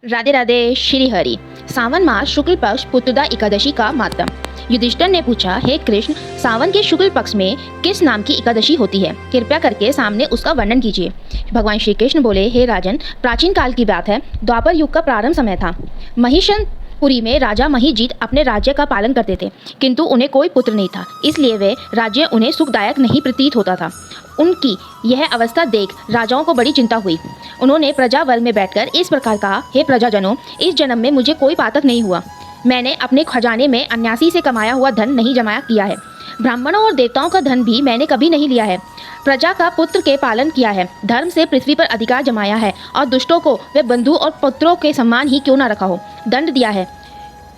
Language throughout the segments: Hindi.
राधे राधे श्री हरि। सावन मास शुक्ल पक्ष पुत्रदा एकादशी का मातम। युधिष्ठिर ने पूछा, हे कृष्ण, सावन के शुक्ल पक्ष में किस नाम की एकादशी होती है? कृपया करके सामने उसका वर्णन कीजिए। भगवान श्री कृष्ण बोले, हे राजन, प्राचीन काल की बात है। द्वापर युग का प्रारंभ समय था। महिषनपुरी में राजा महिजीत अपने राज्य का पालन करते थे, किंतु उन्हें कोई पुत्र नहीं था, इसलिए वे राज्य उन्हें सुखदायक नहीं प्रतीत होता था। उनकी यह अवस्था देख राजाओं को बड़ी चिंता हुई। उन्होंने प्रजावल में बैठकर इस प्रकार कहा, हे प्रजाजनों, इस जन्म में मुझे कोई पातक नहीं हुआ। मैंने अपने खजाने में अन्यासी से कमाया हुआ धन नहीं जमा किया है। ब्राह्मणों और देवताओं का धन भी मैंने कभी नहीं लिया है। प्रजा का पुत्र के पालन किया है, धर्म से पृथ्वी पर अधिकार जमाया है, और दुष्टों को वे बंधु और पुत्रों के सम्मान ही क्यों न रखा हो, दंड दिया है।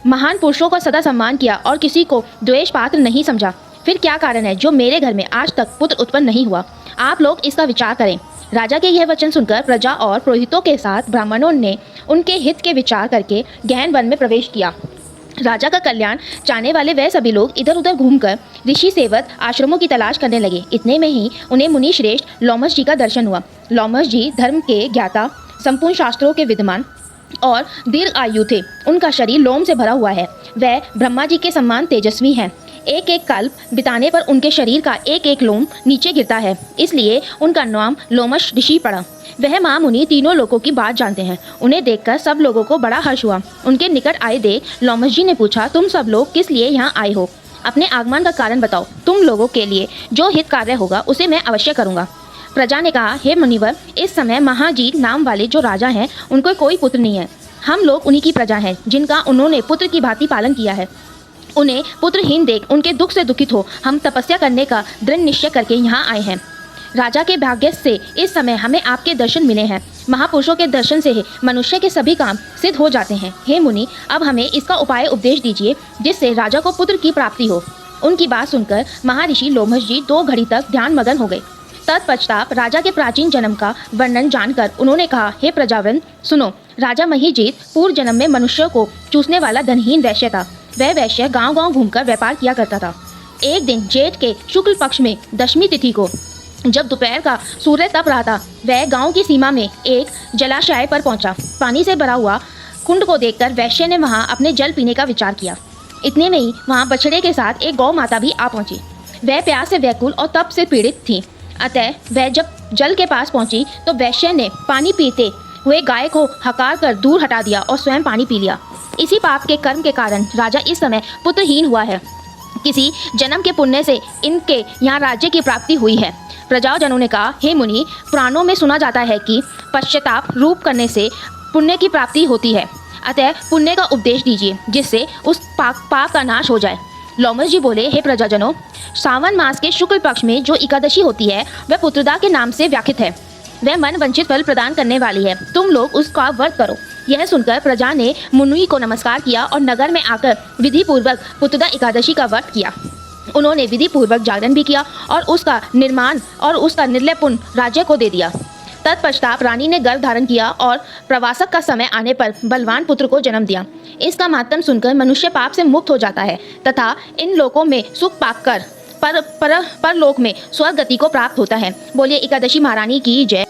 महान पुरुषों का सदा सम्मान किया और किसी को द्वेष पात्र नहीं समझा। फिर क्या कारण है जो मेरे घर में आज तक पुत्र उत्पन्न नहीं हुआ? आप लोग इसका विचार करें। राजा के यह वचन सुनकर प्रजा और पुरोहितों के साथ ब्राह्मणों ने उनके हित के विचार करके गहन वन में प्रवेश किया। राजा का कल्याण चाहने वाले वह सभी लोग इधर उधर घूमकर ऋषि सेवक आश्रमों की तलाश करने लगे। इतने में ही उन्हें मुनि श्रेष्ठ लोमश जी का दर्शन हुआ। लोमश जी धर्म के ज्ञाता, संपूर्ण शास्त्रों के विद्वान और दीर्घ आयु थे। उनका शरीर लोम से भरा हुआ है। वह ब्रह्मा जी के समान तेजस्वी हैं। एक एक कल्प बिताने पर उनके शरीर का एक एक लोम नीचे गिरता है, इसलिए उनका नाम लोमश ऋषि पड़ा। वह महामुनि तीनों लोगों की बात जानते हैं। उन्हें देखकर सब लोगों को बड़ा हर्ष हुआ। उनके निकट आए देख लोमश जी ने पूछा, तुम सब लोग किस लिए यहाँ आए हो? अपने आगमन का कारण बताओ। तुम लोगों के लिए जो हित कार्य होगा उसे मैं अवश्य करूँगा। प्रजा ने कहा, हे मुनिवर, इस समय महाजीत नाम वाले जो राजा हैं उनको कोई पुत्र नहीं है। हम लोग उन्हीं की प्रजा हैं जिनका उन्होंने पुत्र की भांति पालन किया है। उन्हें पुत्रहीन देख उनके दुख से दुखित हो हम तपस्या करने का दृढ़ निश्चय करके यहाँ आए हैं। राजा के भाग्य से इस समय हमें आपके दर्शन मिले हैं। महापुरुषों के दर्शन से ही मनुष्य के सभी काम सिद्ध हो जाते हैं। हे मुनि, अब हमें इसका उपाय उपदेश दीजिए जिससे राजा को पुत्र की प्राप्ति हो। उनकी बात सुनकर महर्षि लोमश जी 2 घड़ी तक ध्यान मगन हो गए। तत्पश्चात राजा के प्राचीन जन्म का वर्णन जानकर उन्होंने कहा, हे प्रजावृंद, सुनो। राजा महिजीत पूर्व जन्म में मनुष्यों को चूसने वाला धनहीन वैश्य था। वह वैश्य गांव-गांव घूमकर व्यापार किया करता था। एक दिन जेठ के शुक्ल पक्ष में दशमी तिथि को जब दोपहर का सूर्य तप रहा था, वह गांव की सीमा में एक जलाशय पर पहुंचा। पानी से भरा हुआ कुंड को देखकर वैश्य ने वहां अपने जल पीने का विचार किया। इतने में ही वहां बछड़े के साथ एक गौ माता भी आ पहुंची। वह प्यास से व्याकुल और तप से पीड़ित थी। अतः वह जब जल के पास पहुंची तो वैश्य ने पानी पीते हुए गाय को हकार कर दूर हटा दिया और स्वयं पानी पी लिया। इसी पाप के कर्म के कारण राजा इस समय पुत्रहीन हुआ है। किसी जन्म के पुण्य से इनके यहाँ राज्य की प्राप्ति हुई है। प्रजाजनों ने कहा, हे मुनि, पुराणों में सुना जाता है कि पश्चाताप रूप करने से पुण्य की प्राप्ति होती है। अतः पुण्य का उपदेश दीजिए जिससे उस पाप का नाश हो जाए। लोमश जी बोले, हे प्रजाजनों, सावन मास के शुक्ल पक्ष में जो एकादशी होती है वह पुत्रदा के नाम से व्याख्यात है। वह मन वंचित फल प्रदान करने वाली है। तुम लोग उसका व्रत करो। यह सुनकर प्रजा ने मुनि को नमस्कार किया और नगर में आकर विधि पूर्वक पुत्रदा एकादशी का व्रत किया। उन्होंने विधि पूर्वक जागरण भी किया और उसका निर्माण और उसका निर्लय पुण्य राज्य को दे दिया। तत्पश्चात रानी ने गर्भ धारण किया और प्रवासक का समय आने पर बलवान पुत्र को जन्म दिया। इसका मातम सुनकर मनुष्य पाप से मुक्त हो जाता है तथा इन लोकों में सुख पाकर परलोक में स्वर्ग गति को प्राप्त होता है। बोलिए एकादशी महारानी की जय।